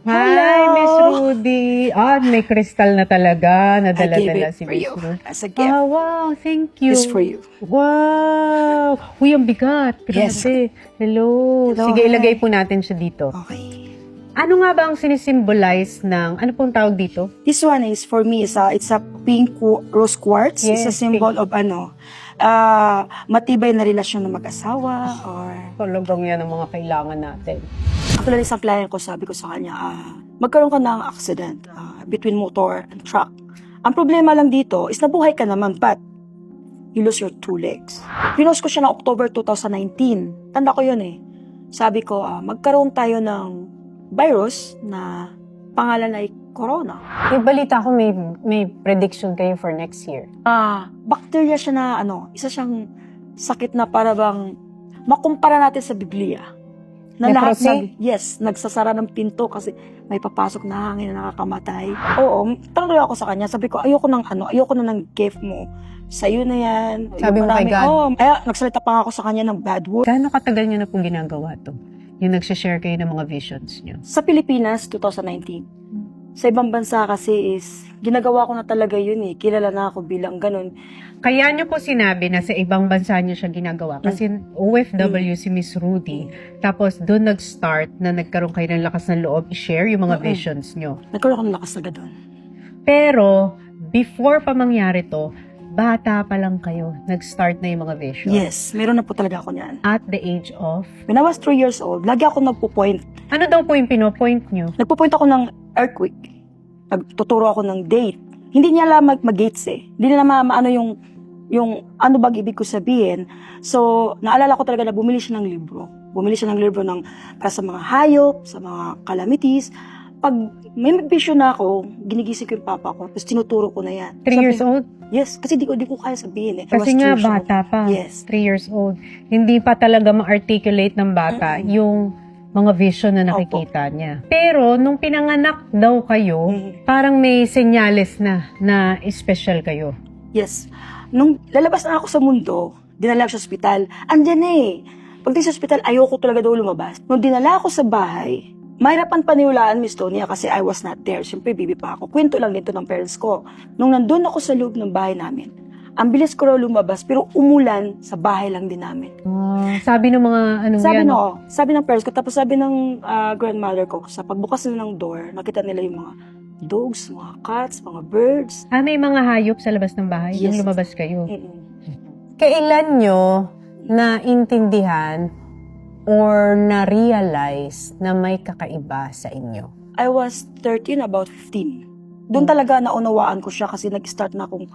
Hi, Miss Rudy. May crystal na talaga. I gave Nadala-dala it si for Miss you Rudy. as a gift. Wow, thank you. It's for you. Wow. Uy, ang bigat. Yes. Grabe. Hello. Hello, Sige, hi. ilagay po natin siya dito. Okay. Ano nga ba ang sinisimbolize ng, ano pong tawag dito? This one is, for me, it's a pink rose quartz. Yes, It's a symbol of matibay na relasyon ng mag-asawa or... Talagang yan ang mga kailangan natin. Actually, isang client ko, sabi ko sa kanya, magkaroon ka ng accident between motor and truck. Ang problema lang dito is nabuhay ka naman, but you lose your 2 legs. Pinost ko siya ng October 2019. Tanda ko yun eh. Sabi ko, magkaroon tayo ng virus na pangalan ay corona. Yung balita ko may prediction kayo for next year. Bacteria siya na isa siyang sakit na para bang makumpara natin sa Biblia. Na lahat nagsasara ng pinto kasi may papasok na hangin na nakakamatay. Oo, tanong ako sa kanya, sabi ko, ayoko na ng gift mo. Sa'yo na yan. Sabi mo kay God? Nagsalita pa ako sa kanya ng bad word. Gaano katagal nyo na pong ginagawa to? Yung nagsishare kayo ng mga visions nyo? Sa Pilipinas, 2019. Sa ibang bansa kasi ginagawa ko na talaga yun eh. Kilala na ako bilang ganun. Kaya nyo po sinabi na sa ibang bansa nyo siya ginagawa. Kasi OFW si Miss Rudy. Tapos doon nag-start na nagkaroon kayo ng lakas ng loob i-share yung mga visions nyo. Nagkaroon ako ng lakas agad doon. Pero, before pa mangyari to, bata pa lang kayo, nag-start na yung mga visions. Yes, meron na po talaga ako niyan. At the age of? When I was 3 years old, lagi ako nagpo-point. Ano daw po yung pinopoint nyo? Nagpo-point ako ng earthquake. Nagtuturo ako ng date. Hindi niya alam mag-gates eh. Hindi niya maano yung ano ba ibig ko sabihin. So, naalala ko talaga na bumili siya ng libro. Bumili siya ng libro para sa mga hayop, sa mga calamities. Pag may vision na ako, ginigising ko yung papa ko, tapos tinuturo ko na yan. 3 years old? Yes, kasi di ko kaya sabihin eh. I Kasi was nga, 2 years old. bata pa. Yes. 3 years old. Hindi pa talaga ma-articulate ng bata yung mga vision na nakikita niya. Pero, nung pinanganak daw kayo, parang may senyales na special kayo. Yes. Nung lalabas na ako sa mundo, dinala ako sa ospital. Andyan na eh. Pagdating sa ospital, ayoko talaga daw lumabas. Nung dinala ako sa bahay, mahirapan paniwalaan, Miss Tonia, kasi I was not there. Siyempre, baby pa ako. Kwento lang dito ng parents ko. Nung nandun ako sa loob ng bahay namin, ang bilis ko raw lumabas, pero umulan sa bahay lang din namin. Sabi ng mga Sabi ng parents ko, tapos sabi ng grandmother ko, sa pagbukas na ng door, nakita nila yung mga dogs, mga cats, mga birds. May mga hayop sa labas ng bahay Yes. yung lumabas kayo. Mm-mm. Kailan nyo naintindihan or na-realize na may kakaiba sa inyo? I was 13, about 15. Doon talaga naunawaan ko siya kasi nag-start na akong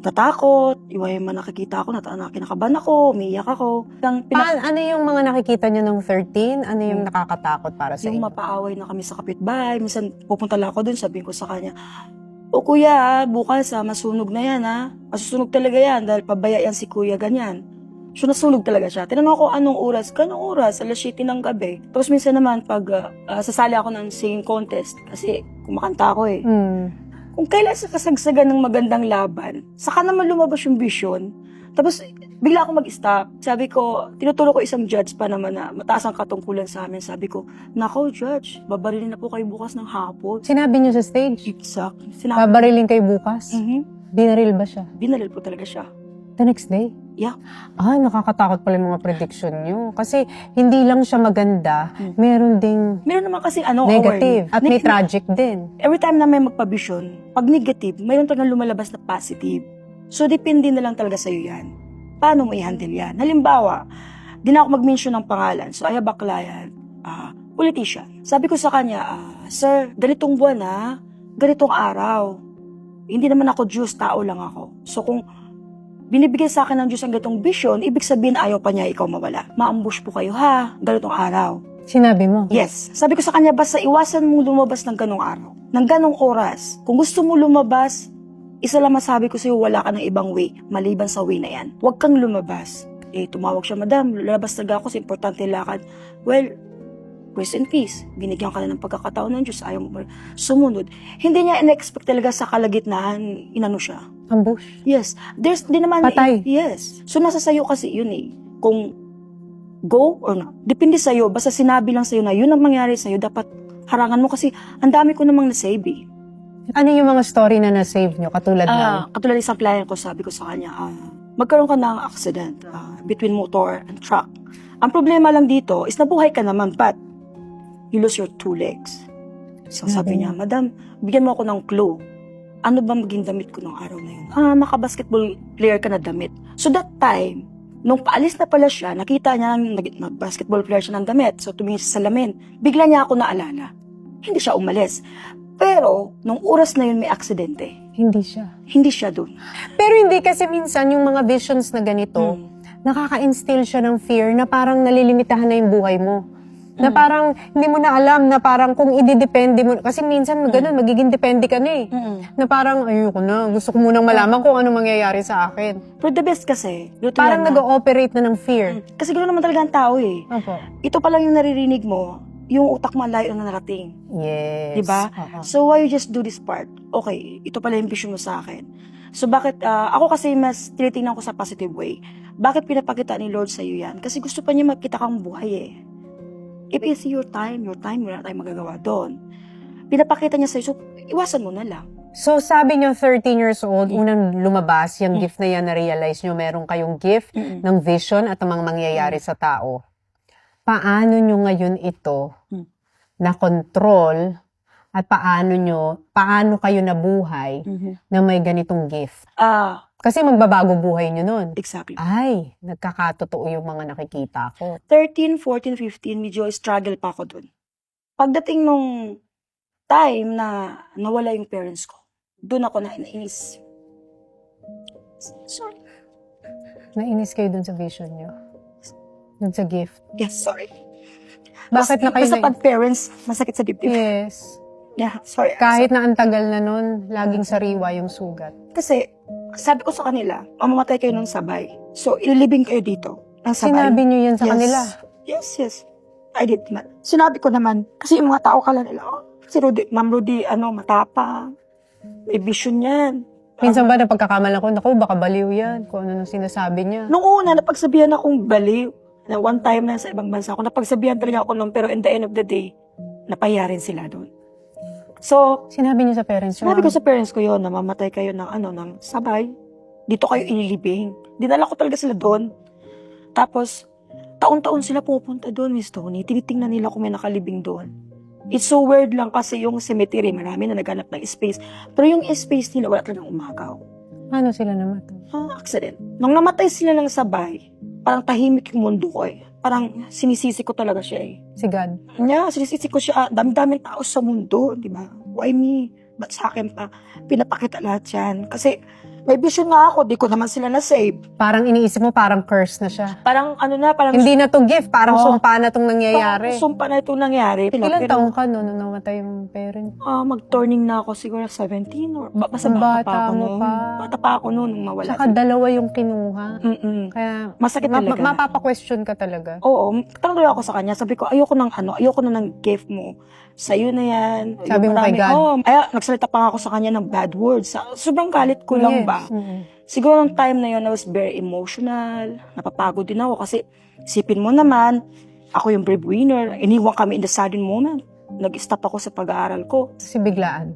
natakot, iwahe man nakikita ako, kinakabahan ako, umiiyak ako. Ano yung mga nakikita nyo ng 13? Ano yung nakakatakot para sa Yung inyo? mapaaway na kami sa kapitbahay, minsan pupunta lang ako doon, sabihin ko sa kanya, o kuya, bukas masunog na yan masusunog talaga yan dahil pabaya yan si kuya, ganyan. So nasunog talaga siya. Tinanong ako anong oras? Kanong oras? Alas 7 ng gabi. Tapos minsan naman pag sasali ako ng singing contest kasi kumakanta ako eh. Kung kailan sa kasagsagan ng magandang laban, saka naman lumabas yung vision. Tapos bigla ako mag-stop. Sabi ko, tinuturo ko isang judge pa naman na mataas ang katungkulan sa amin. Sabi ko, nako judge, babarilin na po kayo bukas ng hapon. Sinabi nyo sa stage? Exact. Babarilin kayo bukas? Mhm. Binaril ba siya? Binaril po talaga siya. The next day? Yeah. Nakakatakot pala yung mga prediction nyo. Kasi hindi lang siya maganda, meron ding Meron naman kasi negative. award. At may tragic din. Every time na may magpa-vision, pag negative, mayroon talagang lumalabas na positive. So, depende na lang talaga sa'yo yan. Paano mo i-handle yan? Halimbawa, di na ako mag-mention ng pangalan. So, I have a client, politician. Sabi ko sa kanya, sir, ganitong buwan ganitong araw. Hindi naman ako Diyos, tao lang ako. So, kung binibigay sa akin ng Diyos ang ganitong vision, ibig sabihin ayaw pa niya ikaw mawala. Ma-ambush po kayo ganitong araw. Sinabi mo? Yes. Sabi ko sa kanya, basta iwasan mo lumabas ng ganong araw. Ng ganong oras. Kung gusto mo lumabas, isa lang masabi ko sa'yo, wala ka ng ibang way, maliban sa way na yan. Huwag kang lumabas. Tumawag siya, madam, lalabas talaga ako sa importante lakad. Well, rest in peace. Binigyan ka na ng pagkakataon ng Diyos, ayaw mo sumunod. Hindi niya in-expect talaga sa kalagitnaan, inano siya. Ambush? Yes. Di naman. Patay? Yes. So, nasa sayo kasi yun Kung go or not. Depende sa'yo. Basta sinabi lang sa'yo na yun ang mangyari sa'yo, dapat harangan mo kasi ang dami ko namang na-save eh. Ano yung mga story na na-save nyo? Katulad ng... Katulad ng isang client ko, sabi ko sa kanya, magkaroon ka ng accident between motor and truck. Ang problema lang dito is nabuhay ka naman, but you lose your 2 legs. So sabi niya, Madam, bigyan mo ako ng clue. Ano ba maging damit ko nung araw na yun? Naka-basketball player ka na damit. So that time, nung paalis na pala siya, nakita niya mag-basketball player siya ng damit. So tumingin siya sa salamin. Bigla niya ako naalala. Hindi siya umalis. Pero, nung oras na yun may aksidente. Hindi siya. Hindi siya dun. Pero hindi kasi minsan yung mga visions na ganito, nakaka-instill siya ng fear na parang nalilimitahan na yung buhay mo. Na parang hindi mo na alam na parang kung ididepende mo. Kasi minsan ganun, magiging depende ka na eh. Na parang ayoko na, gusto ko munang malaman kung ano mangyayari sa akin. Pero the best kasi, Parang nag-ooperate na ng fear. Kasi gano'n naman talaga ang tao eh. Opo. Ito pa lang yung naririnig mo, yung utak mo layo na narating. Yes. Diba? So why you just do this part? Okay, ito pala yung vision mo sa akin. So bakit, ako kasi mas tinitingnan ko sa positive way. Bakit pinapakita ni Lord sa'yo yan? Kasi gusto pa niya makita kang buhay eh. If it's your time, wala tayong magagawa doon. Pinapakita niya sa'yo, so iwasan mo na lang. So sabi niyo 13 years old, unang lumabas, yung gift na yan, na-realize niyo meron kayong gift ng vision at ang mga mangyayari sa tao. Paano niyo ngayon ito na-control at paano kayo nabuhay na may ganitong gift? Kasi magbabago buhay niyo nun. Exactly. Ay, nagkakatotoo yung mga nakikita ko. 13, 14, 15, medyo struggle pa ako dun. Pagdating nung time na nawala yung parents ko, dun ako nainis. Sorry. Nainis kayo dun sa vision niyo? Dun sa gift? Yes, sorry. Bakit na kayo Basta pag parents, masakit sa dibdib. Yes. Yeah, sorry. Kahit na ang tagal na nun, laging sariwa yung sugat. Kasi, sabi ko sa kanila, mamamatay kayo ng sabay. So, ililibing kayo dito ng sabay. Sinabi niyo yun sa kanila? Yes. I did not. Sinabi ko naman, kasi yung mga tao kala nila, si Rudy, Ma'am Rudy, matapang. May vision yan. Minsan ba napagkakamalan ko, naku, baka baliw yan, kung ano nang sinasabi niya. Nung una, napagsabihan akong baliw. Na one time na sa ibang bansa ako, napagsabihan talaga ako nun, pero in the end of the day, napahiya rin sila doon. So, Sinabi niyo sa parents niyo? sinabi ko sa parents ko yun, na mamatay kayo ng sabay. Dito kayo inilibing. Dinala ko talaga sila doon. Tapos, taon-taon sila pupunta doon, Miss Tony. Tinitingnan nila kung may nakalibing doon. It's so weird lang kasi yung cemetery, marami na naghanap ng space. Pero yung space nila, wala talagang umagaw. Ano sila namatay? Accident. Nung namatay sila ng sabay, parang tahimik yung mundo ko eh. Parang sinisisi ko talaga siya eh. Si God? Sinisisi ko siya. Dami-daming tao sa mundo, di ba? Why me? Ba't sa akin pa? Pinapakita lahat yan. Kasi may vision nga ako, di ko naman sila na-save. Parang iniisip mo, parang curse na siya. Parang parang... Hindi na to gift, parang sumpa na tong nangyayari. Parang sumpa na itong nangyari. Ilan taong ka no, nung namatay yung parent? Mag-turning na ako siguro 17 or basta Bata mo pa. Bata pa ako noon nung mawala. Saka dalawa yung kinuha. Kaya masakit talaga. Mapapa-question ka talaga. Oo, tanong ako sa kanya. Sabi ko, ayoko na ng gift mo. Sa'yo na yan. Sabi mo kay God? Nagsalita pa nga ako sa kanya ng bad words. Sobrang galit ko lang ba? Siguro nung time na yun, I was very emotional. Napapagod din ako kasi isipin mo naman, ako yung breadwinner. Iniwan kami in the sudden moment. Nag-stop ako sa pag-aaral ko. Kasi biglaan.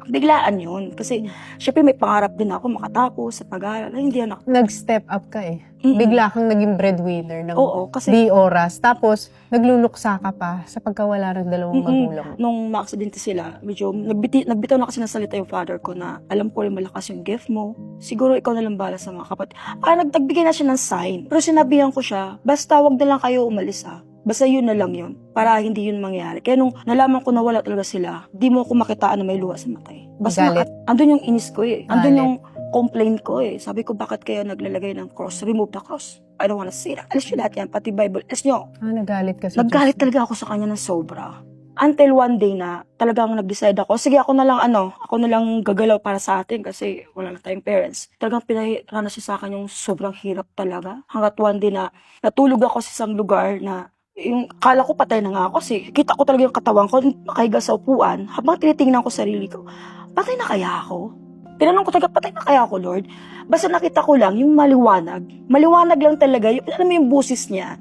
Biglaan yun. Kasi, syempre may pangarap din ako makatapos sa pag-aaral. Hindi yan ako. Nag-step up ka eh. Bigla kang naging breadwinner ng kasi di oras. Tapos, nagluluksa ka pa sa pagkawala ng dalawang magulang. Nung ma-aksidente sila, medyo nagbitaw na kasi ng salita yung father ko na alam ko rin malakas yung gift mo. Siguro ikaw na lang bala sa mga kapatid. Nagbigay na siya ng sign. Pero sinabihan ko siya, basta wag na lang kayo umalis ha. Basta yun na lang yun. Para hindi yun mangyari. Kaya nung nalaman ko na wala talaga sila, di mo ko makitaan na may luha sa matay. Basta andun yung inis ko eh. Andun yung complaint ko eh. Sabi ko, bakit kayo naglalagay ng cross? Remove the cross. I don't wanna see that. Alis nyo lahat yan, pati Bible. Alis nyo. Nagalit ka sa Nagalit talaga ako sa kanya ng sobra. Until one day na talagang nag-decide ako, sige ako na lang gagalaw para sa atin kasi wala na tayong parents. Talagang pinahirapan siya sa akin yung sobrang hirap talaga. Hanggat one day na natulog ako sa isang lugar na yung kala ko patay na nga ako kasi kita ko talaga yung katawan ko nakahiga sa upuan habang tinitingnan ko sarili ko. Patay na kaya ako? Tinanong ko talaga, patay na kaya ako, Lord? Basta nakita ko lang yung maliwanag. Maliwanag lang talaga. Alam mo yung busis niya,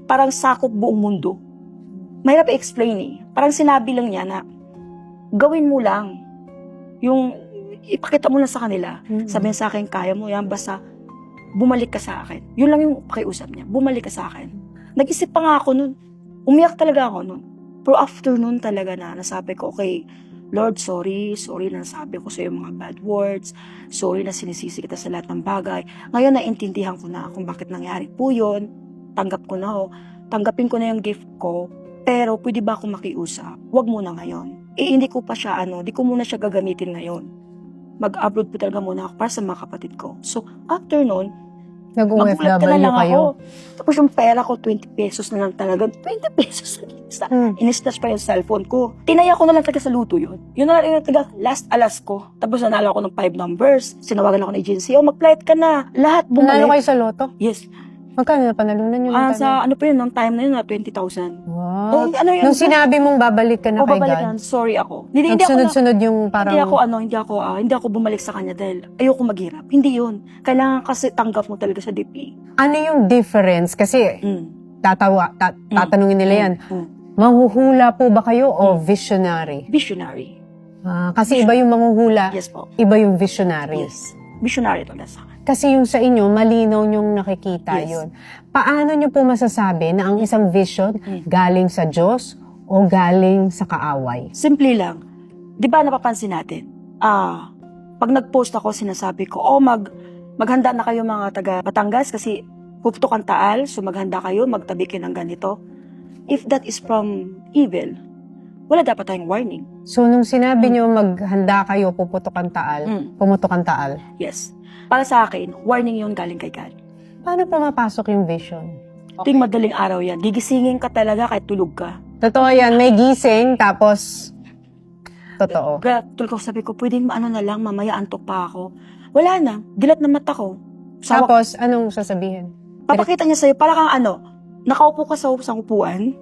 parang sakop buong mundo. mahirap i-explain eh. Parang sinabi lang niya na, gawin mo lang. Yung, ipakita mo lang sa kanila. Sabihin sa akin, kaya mo yan, basta bumalik ka sa akin. Yun lang yung pakiusap niya, bumalik ka sa akin. Nag-isip pa nga ako nun. Umiyak talaga ako nun. Pero after nun talaga na, nasabi ko, okay, Lord, sorry na nasabi ko sa yung mga bad words, sorry na sinisisi kita sa lahat ng bagay. Ngayon naintindihan ko na kung bakit nangyari po yun, tanggap ko na tanggapin ko na yung gift ko, pero pwede ba akong makiusap? Huwag muna ngayon. Hindi ko pa siya, di ko muna siya gagamitin ngayon. Mag-abroad po talaga muna ako para sa mga kapatid ko. So, after nun, magulat ka na Nag-OFW lang kayo. ako. Tapos yung pera ko, 20 pesos na lang talaga. 20 pesos na inistas pa yung cellphone ko. Tinaya ko na lang talaga sa luto yun. Yun na lang talaga last alas ko. Tapos nanalo ako ng 5 numbers. Sinawagan ako ng agency. Mag-flight ka na. Lahat Nanalo bumalik. kayo sa loto? Yes. Magkano na panalunan yun? Sa ano pa yun, ng time na yun, 20,000. Wow. Ano yun? Nung sinabi mong babalik ka na kay God, babalikan, sorry ako. Hindi ako nagsunod-sunod yung parang... hindi ako bumalik sa kanya dahil ayoko maghirap. Hindi yun. Kailangan kasi tanggap mo talaga sa DP. Ano yung difference? Kasi tatanungin nila yan. Manghuhula po ba kayo o visionary? Visionary. Kasi iba yung manghuhula, Yes po. iba yung visionary. Yes. Visionary talaga sa akin. Kasi yung sa inyo, malinaw nyong nakikita Yes. yun. Paano nyo po masasabi na ang isang vision galing sa Diyos o galing sa kaaway? Simple lang. Di ba napapansin natin? Pag nag-post ako, sinasabi ko, maghanda na kayo mga taga Batangas kasi puputok ang taal, so maghanda kayo, magtabi kayo ng ganito. If that is from evil, wala dapat tayong warning. So, nung sinabi nyo maghanda kayo, pumutok ang taal, Yes. Para sa akin, warning yun galing kay God. paano pumapasok yung vision? Ting madaling araw yan. Gigisingin ka talaga kahit tulog ka. Totoo yan, may gising, tapos, totoo. Kaya tulog ko, sabi ko, pwedeng na lang, mamaya antok pa ako. Wala na, dilat na mata ko. Tapos, anong sasabihin? Papakita niya sa'yo, para kang nakaupo ka sa upuan,